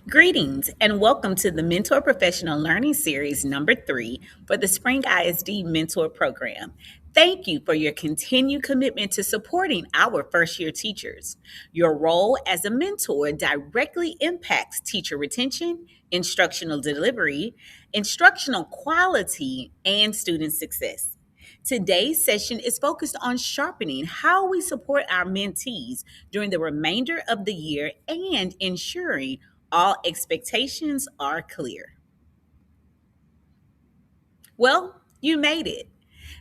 Greetings and welcome to the Mentor Professional Learning Series number 3 for the Spring ISD Mentor Program. Thank you for your continued commitment to supporting our first year teachers. Your role as a mentor directly impacts teacher retention, instructional delivery, instructional quality, and student success. Today's session is focused on sharpening how we support our mentees during the remainder of the year and ensuring all expectations are clear. Well, you made it.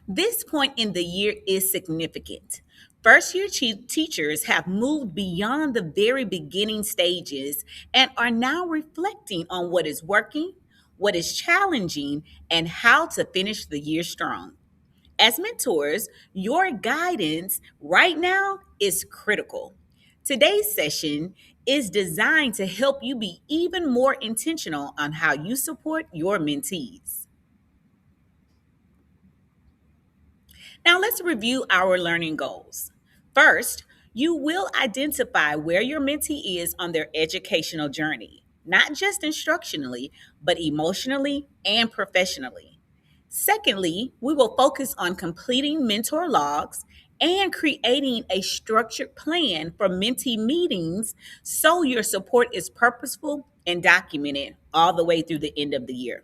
This point in the year is significant. First year teachers have moved beyond the very beginning stages and are now reflecting on what is working, what is challenging, and how to finish the year strong. As mentors, your guidance right now is critical. Today's session is designed to help you be even more intentional on how you support your mentees. Now, let's review our learning goals. First, you will identify where your mentee is on their educational journey, not just instructionally, but emotionally and professionally. Secondly, we will focus on completing mentor logs and creating a structured plan for mentee meetings so your support is purposeful and documented all the way through the end of the year.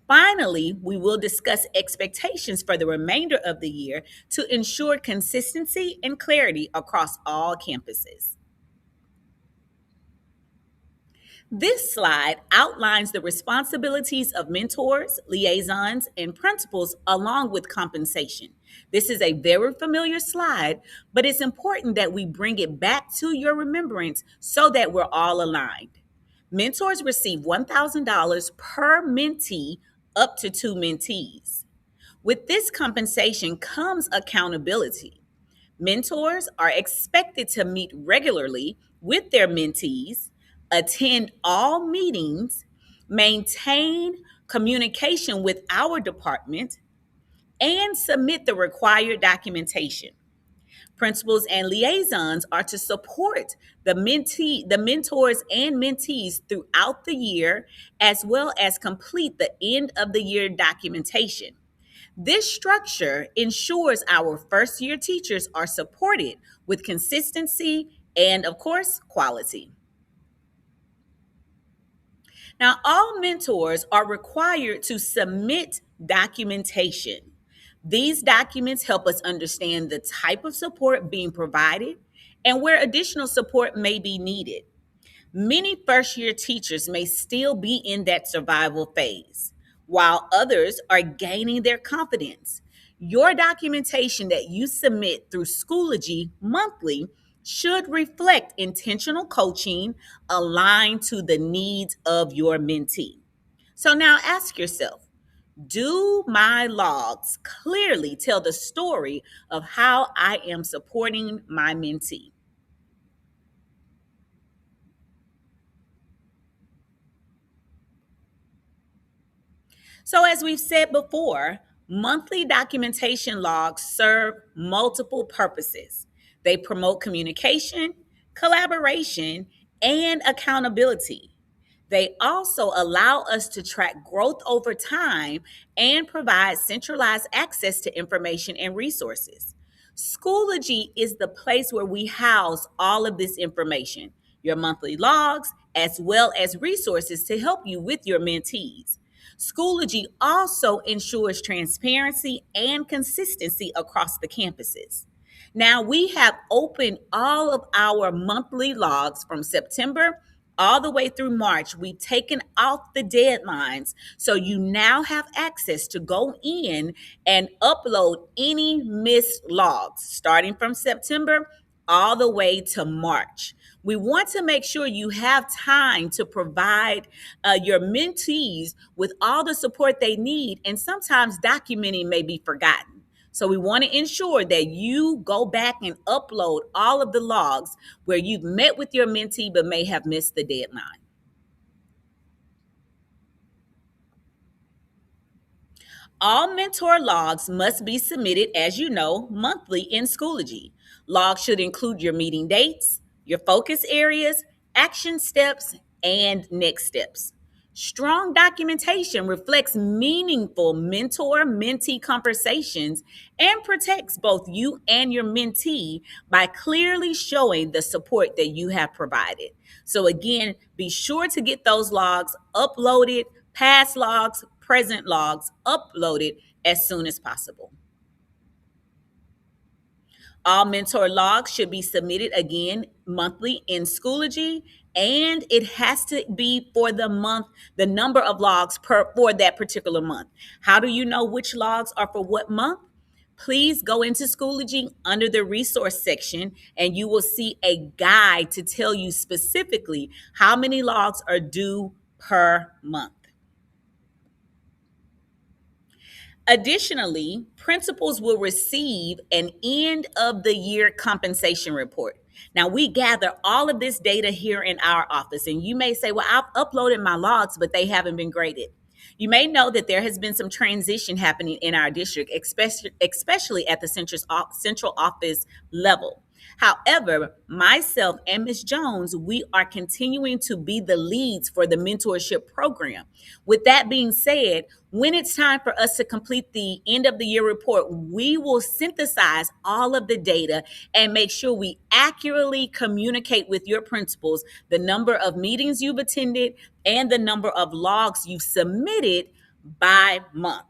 Finally, we will discuss expectations for the remainder of the year to ensure consistency and clarity across all campuses. This slide outlines the responsibilities of mentors, liaisons, and principals along with compensation. This is a very familiar slide, but it's important that we bring it back to your remembrance so that we're all aligned. Mentors receive $1,000 per mentee up to 2 mentees. With this compensation comes accountability. Mentors are expected to meet regularly with their mentees, attend all meetings, maintain communication with our department, and submit the required documentation. Principals and liaisons are to support the mentors and mentees throughout the year, as well as complete the end of the year documentation. This structure ensures our first year teachers are supported with consistency and, of course, quality. Now, all mentors are required to submit documentation. These documents help us understand the type of support being provided and where additional support may be needed. Many first year teachers may still be in that survival phase, while others are gaining their confidence. Your documentation that you submit through Schoology monthly should reflect intentional coaching aligned to the needs of your mentee. So now ask yourself, do my logs clearly tell the story of how I am supporting my mentee? So, as we've said before, monthly documentation logs serve multiple purposes. They promote communication, collaboration, and accountability. They also allow us to track growth over time and provide centralized access to information and resources. Schoology is the place where we house all of this information, your monthly logs, as well as resources to help you with your mentees. Schoology also ensures transparency and consistency across the campuses. Now, we have opened all of our monthly logs from September all the way through March. We've taken off the deadlines. So you now have access to go in and upload any missed logs starting from September all the way to March. We want to make sure you have time to provide your mentees with all the support they need, and sometimes documenting may be forgotten. So we want to ensure that you go back and upload all of the logs where you've met with your mentee but may have missed the deadline. All mentor logs must be submitted, as you know, monthly in Schoology. Logs should include your meeting dates, your focus areas, action steps, and next steps. Strong documentation reflects meaningful mentor mentee conversations and protects both you and your mentee by clearly showing the support that you have provided. So, again, be sure to get those logs uploaded, past logs, present logs uploaded as soon as possible. All mentor logs should be submitted again monthly in Schoology, and it has to be for the month, the number of logs for that particular month. How do you know which logs are for what month? Please go into Schoology under the resource section, and you will see a guide to tell you specifically how many logs are due per month. Additionally, principals will receive an end of the year compensation report. Now, we gather all of this data here in our office, and you may say, well, I've uploaded my logs, but they haven't been graded. You may know that there has been some transition happening in our district, especially at the central office level. However, myself and Ms. Jones, we are continuing to be the leads for the mentorship program. With that being said, when it's time for us to complete the end of the year report, we will synthesize all of the data and make sure we accurately communicate with your principals the number of meetings you've attended and the number of logs you've submitted by month.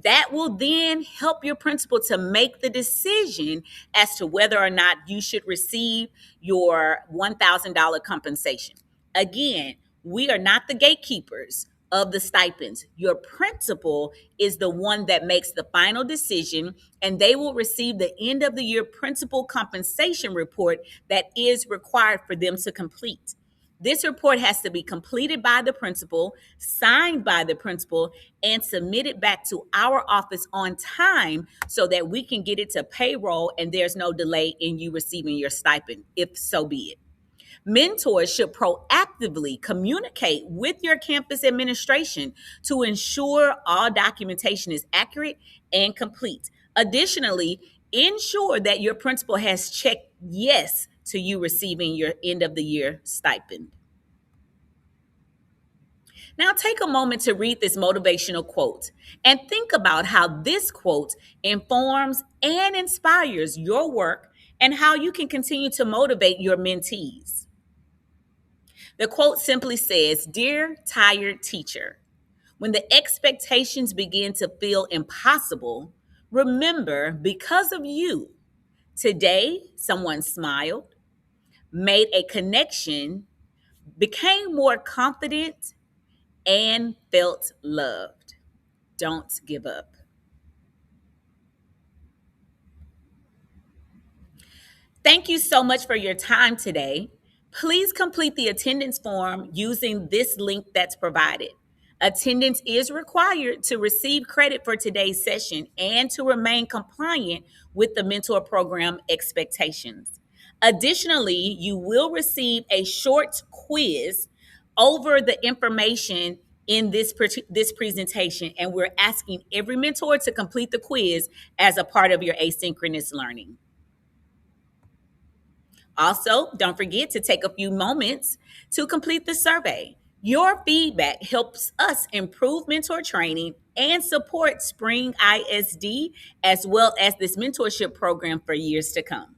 That will then help your principal to make the decision as to whether or not you should receive your $1,000 compensation. Again, we are not the gatekeepers of the stipends. Your principal is the one that makes the final decision, and they will receive the end of the year principal compensation report that is required for them to complete. This report has to be completed by the principal, signed by the principal, and submitted back to our office on time so that we can get it to payroll and there's no delay in you receiving your stipend, if so be it. Mentors should proactively communicate with your campus administration to ensure all documentation is accurate and complete. Additionally, ensure that your principal has checked yes to you receiving your end of the year stipend. Now, take a moment to read this motivational quote and think about how this quote informs and inspires your work and how you can continue to motivate your mentees. The quote simply says, "Dear tired teacher, when the expectations begin to feel impossible, remember because of you, today someone smiled, made a connection, became more confident, and felt loved. Don't give up." Thank you so much for your time today. Please complete the attendance form using this link that's provided. Attendance is required to receive credit for today's session and to remain compliant with the mentor program expectations. Additionally, you will receive a short quiz over the information in this presentation, and we're asking every mentor to complete the quiz as a part of your asynchronous learning. Also, don't forget to take a few moments to complete the survey. Your feedback helps us improve mentor training and support Spring ISD as well as this mentorship program for years to come.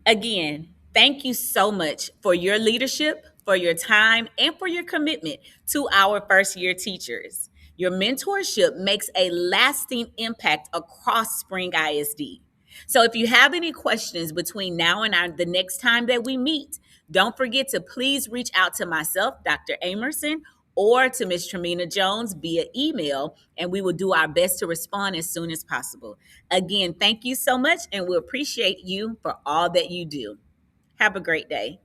Again, thank you so much for your leadership, for your time, and for your commitment to our first year teachers. Your mentorship makes a lasting impact across Spring ISD. So if you have any questions between now and the next time that we meet, don't forget to please reach out to myself, Dr. Amerson, or to Ms. Tremina Jones via email, and we will do our best to respond as soon as possible. Again, thank you so much, and we appreciate you for all that you do. Have a great day.